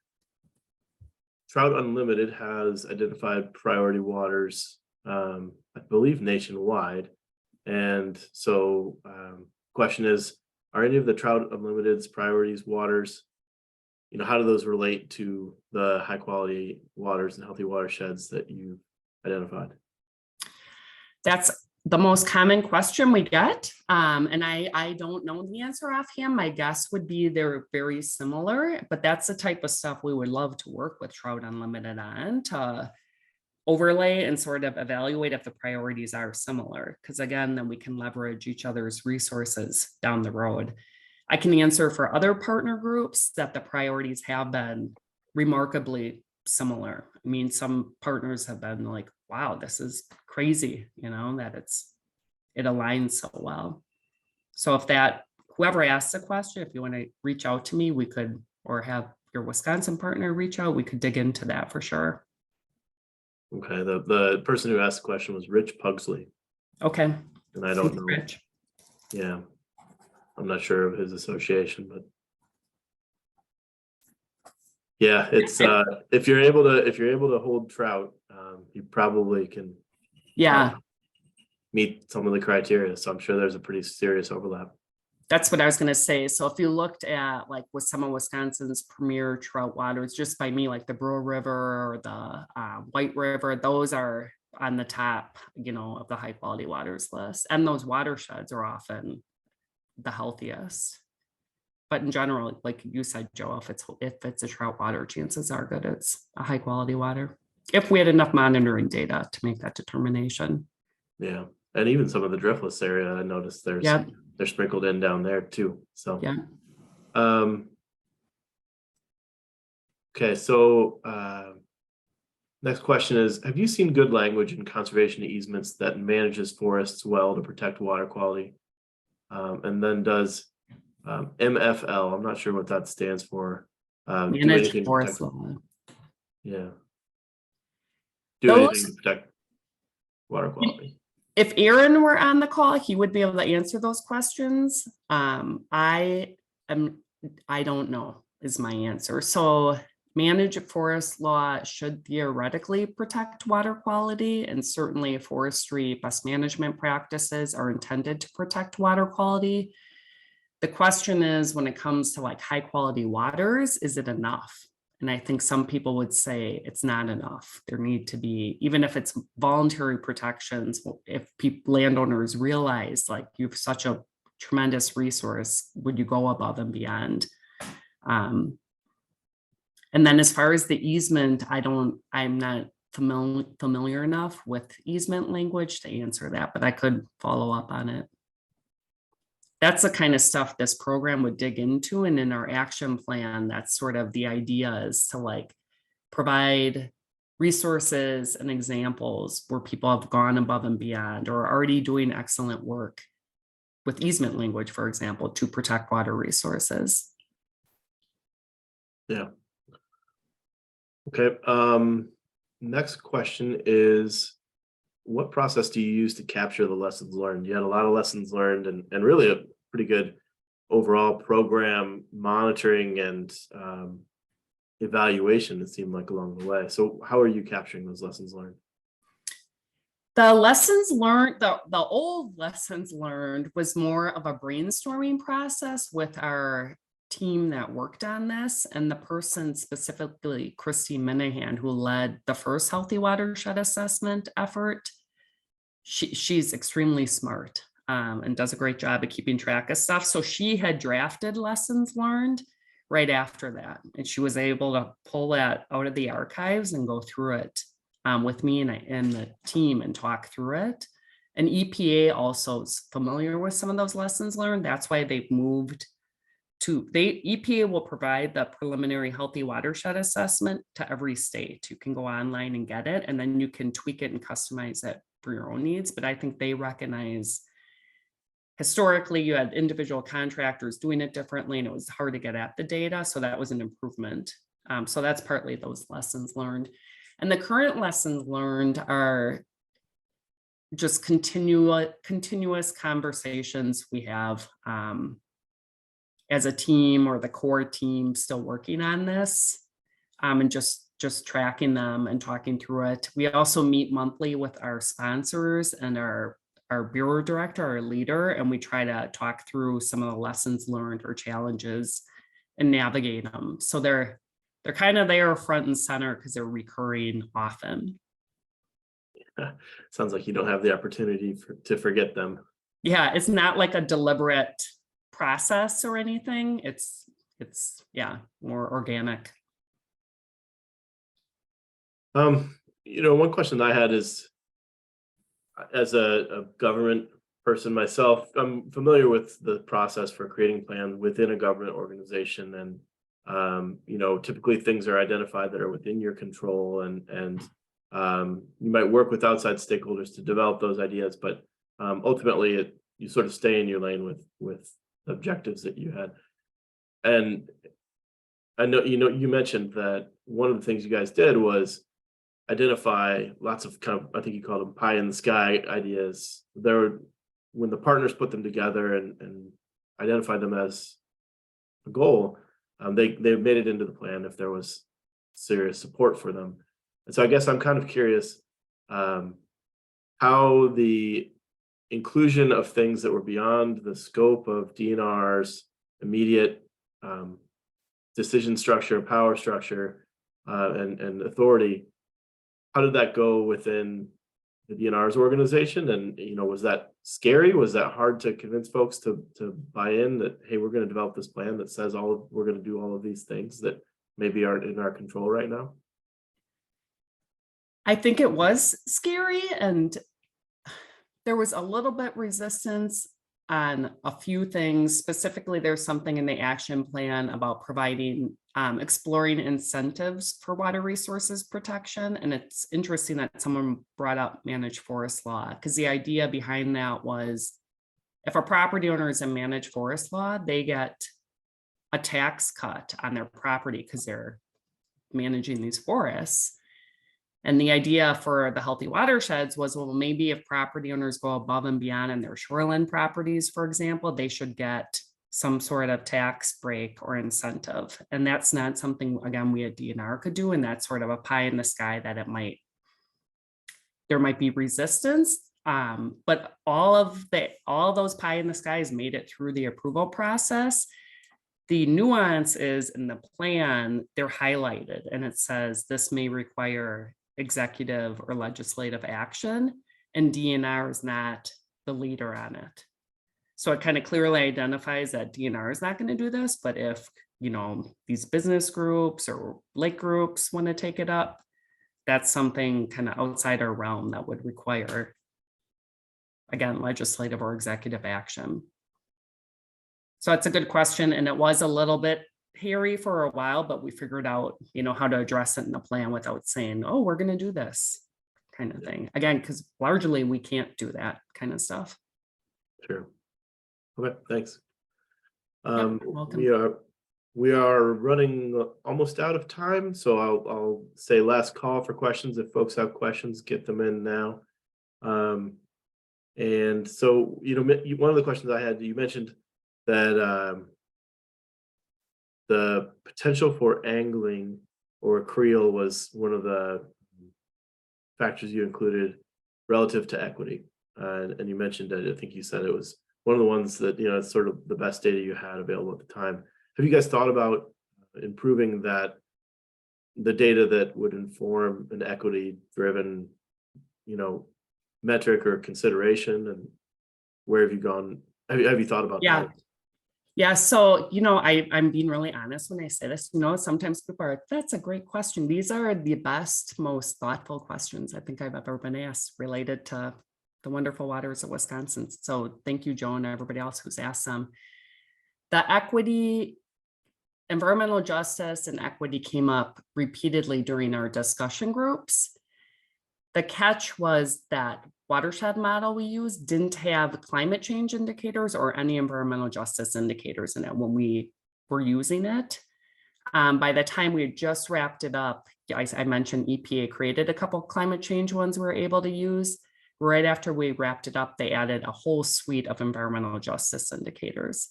S2: Trout Unlimited has identified priority waters, I believe nationwide. And so question is, are any of the Trout Unlimited's priorities waters, how do those relate to the high quality waters and healthy watersheds that you identified?
S1: That's the most common question we get. And I don't know the answer offhand. My guess would be they're very similar, but that's the type of stuff we would love to work with Trout Unlimited on, to overlay and sort of evaluate if the priorities are similar. Because again, then we can leverage each other's resources down the road. I can answer for other partner groups that the priorities have been remarkably similar. I mean, some partners have been like, wow, this is crazy, that it aligns so well. So if whoever asks the question, if you want to reach out to me, we could, or have your Wisconsin partner reach out, we could dig into that for sure.
S2: Okay, the person who asked the question was Rich Pugsley.
S1: Okay.
S2: And I don't know.
S1: Rich.
S2: Yeah, I'm not sure of his association, but yeah, it's if you're able to hold trout, you probably can meet some of the criteria. So I'm sure there's a pretty serious overlap.
S1: That's what I was going to say. So if you looked at like with some of Wisconsin's premier trout waters, just by me, like the Brew River or the White River, those are on the top, of the high quality waters list. And those watersheds are often the healthiest. But in general, like you said, Joe, if it's a trout water, chances are good it's a high quality water, if we had enough monitoring data to make that determination.
S2: Yeah, and even some of the driftless area, I noticed they're sprinkled in down there too. So
S1: yeah.
S2: Okay, so next question is, have you seen good language in conservation easements that manages forests well to protect water quality? And then does MFL, I'm not sure what that stands for.
S1: Managed forest law.
S2: Yeah. Do anything to protect water quality.
S1: If Aaron were on the call, he would be able to answer those questions. I don't know is my answer. So managed forest law should theoretically protect water quality, and certainly forestry best management practices are intended to protect water quality. The question is, when it comes to like high quality waters, is it enough? And I think some people would say it's not enough. There need to be, even if it's voluntary protections, if landowners realize like you have such a tremendous resource, would you go above and beyond? And then as far as the easement, I'm not familiar enough with easement language to answer that, but I could follow up on it. That's the kind of stuff this program would dig into. And in our action plan, that's sort of the idea, is to like provide resources and examples where people have gone above and beyond or are already doing excellent work with easement language, for example, to protect water resources.
S2: Yeah. Okay. Next question is, what process do you use to capture the lessons learned? You had a lot of lessons learned and really a pretty good overall program monitoring and evaluation, it seemed like, along the way. So how are you capturing those lessons learned?
S1: The lessons learned, the old lessons learned was more of a brainstorming process with our team that worked on this, and the person specifically, Christy Minahan, who led the first Healthy Watershed assessment effort. She's extremely smart and does a great job of keeping track of stuff. So she had drafted lessons learned right after that, and she was able to pull that out of the archives and go through it with me and the team and talk through it. And EPA also is familiar with some of those lessons learned. That's why they've moved EPA will provide the preliminary healthy watershed assessment to every state. You can go online and get it, and then you can tweak it and customize it for your own needs. But I think they recognize historically you had individual contractors doing it differently, and it was hard to get at the data. So that was an improvement. So that's partly those lessons learned. And the current lessons learned are just continuous conversations we have as a team, or the core team still working on this, and just tracking them and talking through it. We also meet monthly with our sponsors and our bureau director, our leader, and we try to talk through some of the lessons learned or challenges and navigate them. So they're kind of there front and center because they're recurring often.
S2: Sounds like you don't have the opportunity to forget them.
S1: Yeah, it's not like a deliberate process or anything. It's more organic.
S2: One question I had is, as a government person myself, I'm familiar with the process for creating plans within a government organization, and typically things are identified that are within your control, and you might work with outside stakeholders to develop those ideas, but ultimately you sort of stay in your lane with the objectives that you had. And I know you mentioned that one of the things you guys did was identify lots of kind of, I think you called them pie in the sky ideas. When the partners put them together and identified them as a goal, they made it into the plan if there was serious support for them. And so I guess I'm kind of curious how the inclusion of things that were beyond the scope of DNR's immediate decision structure, power structure, and authority, how did that go within the DNR's organization? And was that scary? Was that hard to convince folks to buy in that, hey, we're going to develop this plan that says we're going to do all of these things that maybe aren't in our control right now?
S1: I think it was scary, and there was a little bit resistance on a few things. Specifically, there's something in the action plan about providing, exploring incentives for water resources protection. And it's interesting that someone brought up managed forest law, because the idea behind that was if a property owner is in managed forest law, they get a tax cut on their property because they're managing these forests. And the idea for the healthy watersheds was, well, maybe if property owners go above and beyond in their shoreline properties, for example, they should get some sort of tax break or incentive. And that's not something, again, we at DNR could do. And that's sort of a pie in the sky that there might be resistance. But all those pie in the skies made it through the approval process. The nuance is in the plan, they're highlighted, and it says this may require executive or legislative action, and DNR is not the leader on it. So it kind of clearly identifies that DNR is not going to do this, but if these business groups or lake groups want to take it up, that's something kind of outside our realm that would require, again, legislative or executive action. So it's a good question, and it was a little bit hairy for a while, but we figured out, how to address it in the plan without saying, oh, we're going to do this kind of thing. Again, because largely we can't do that kind of stuff.
S2: Sure. Okay, thanks.
S1: You're welcome.
S2: We are running almost out of time, so I'll say last call for questions. If folks have questions, get them in now. And so, one of the questions I had, you mentioned that the potential for angling or creel was one of the factors you included relative to equity. And you mentioned that, I think you said it was one of the ones that, it's sort of the best data you had available at the time. Have you guys thought about improving the data that would inform an equity driven, metric or consideration? And where have you gone? Have you thought about that?
S1: Yeah. So, I'm being really honest when I say this, sometimes people are like, that's a great question. These are the best, most thoughtful questions I think I've ever been asked related to the wonderful waters of Wisconsin. So thank you, Joan, and everybody else who's asked them. The equity, environmental justice and equity came up repeatedly during our discussion groups. The catch was that watershed model we used didn't have climate change indicators or any environmental justice indicators in it when we were using it. By the time we had just wrapped it up, I mentioned EPA created a couple climate change ones we were able to use. Right after we wrapped it up, they added a whole suite of environmental justice indicators.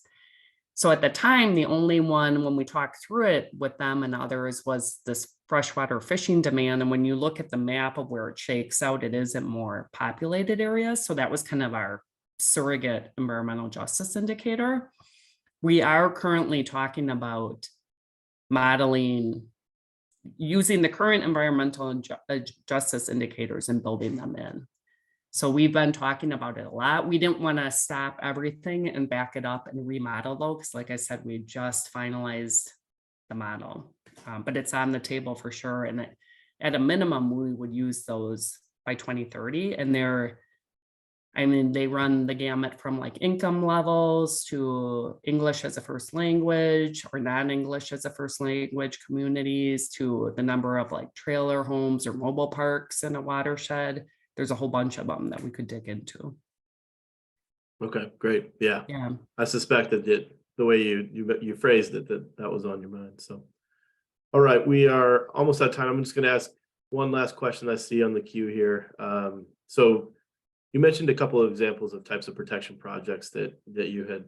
S1: So at the time, the only one when we talked through it with them and others was this freshwater fishing demand. And when you look at the map of where it shakes out, it is in more populated areas. So that was kind of our surrogate environmental justice indicator. We are currently talking about modeling using the current environmental justice indicators and building them in. So we've been talking about it a lot. We didn't want to stop everything and back it up and remodel though, because like I said, we just finalized the model, but it's on the table for sure. And at a minimum, we would use those by 2030. And they run the gamut from like income levels to English as a first language or non-English as a first language communities to the number of like trailer homes or mobile parks in a watershed. There's a whole bunch of them that we could dig into.
S2: Okay, great. Yeah.
S1: Yeah.
S2: I suspected it the way you phrased it, that was on your mind. So, all right, we are almost out of time. I'm just going to ask one last question I see on the queue here. So you mentioned a couple of examples of types of protection projects that you had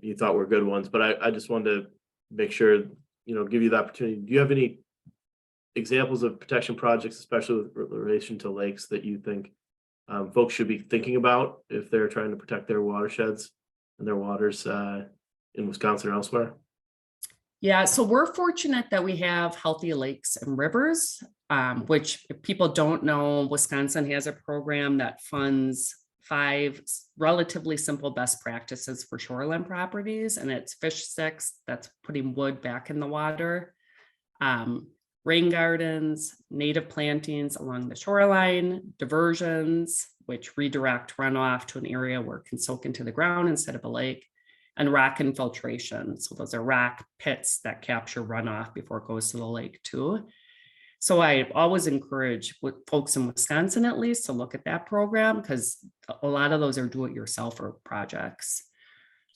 S2: you thought were good ones, but I just wanted to make sure, give you the opportunity. Do you have any examples of protection projects, especially with relation to lakes, that you think folks should be thinking about if they're trying to protect their watersheds and their waters in Wisconsin or elsewhere?
S1: Yeah, so we're fortunate that we have healthy lakes and rivers, which if people don't know, Wisconsin has a program that funds 5 relatively simple best practices for shoreline properties, and it's fish sticks, that's putting wood back in the water, rain gardens, native plantings along the shoreline, diversions, which redirect runoff to an area where it can soak into the ground instead of a lake, and rock infiltration. So those are rock pits that capture runoff before it goes to the lake too. So I always encourage folks in Wisconsin at least to look at that program because a lot of those are do-it-yourselfer projects.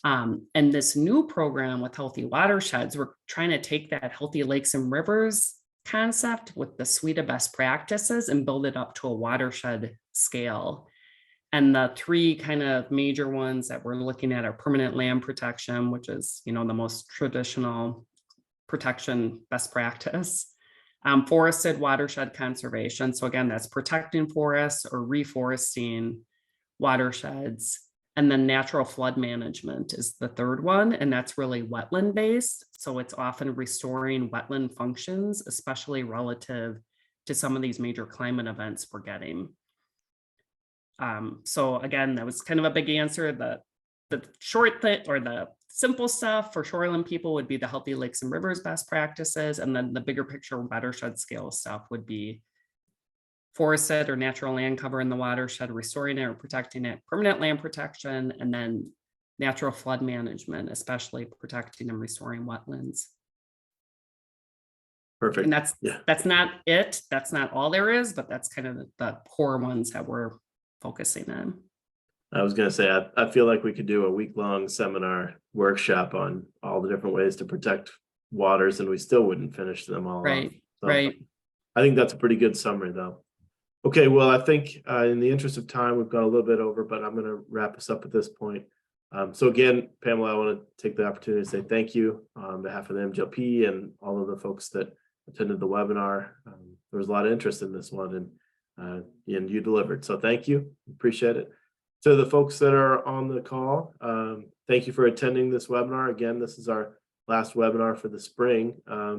S1: And this new program with Healthy Watersheds, we're trying to take that healthy lakes and rivers concept with the suite of best practices and build it up to a watershed scale. And the 3 kind of major ones that we're looking at are permanent land protection, which is, the most traditional protection best practice. Forested watershed conservation. So again, that's protecting forests or reforesting watersheds. And then natural flood management is the 3rd one, and that's really wetland based. So it's often restoring wetland functions, especially relative to some of these major climate events we're getting. So again, that was kind of a big answer. The short thing or the simple stuff for shoreline people would be the healthy lakes and rivers best practices. And then the bigger picture watershed scale stuff would be forested or natural land cover in the watershed, restoring it or protecting it, permanent land protection, and then natural flood management, especially protecting and restoring wetlands.
S2: Perfect.
S1: And that's not it. That's not all there is, but that's kind of the core ones that we're focusing on.
S2: I was going to say, I feel like we could do a week-long seminar workshop on all the different ways to protect waters, and we still wouldn't finish them all.
S1: Right,
S2: so
S1: right.
S2: I think that's a pretty good summary, though. Okay, well, I think in the interest of time, we've gone a little bit over, but I'm going to wrap us up at this point. So again, Pamela, I want to take the opportunity to say thank you on behalf of the MGLP and all of the folks that attended the webinar. There was a lot of interest in this one, and you delivered. So thank you. Appreciate it. To the folks that are on the call, thank you for attending this webinar. Again, this is our last webinar for the spring.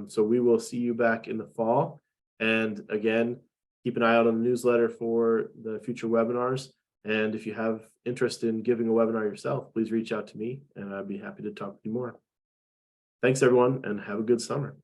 S2: So we will see you back in the fall. And again, keep an eye out on the newsletter for the future webinars. And if you have interest in giving a webinar yourself, please reach out to me and I'd be happy to talk to you more. Thanks, everyone, and have a good summer.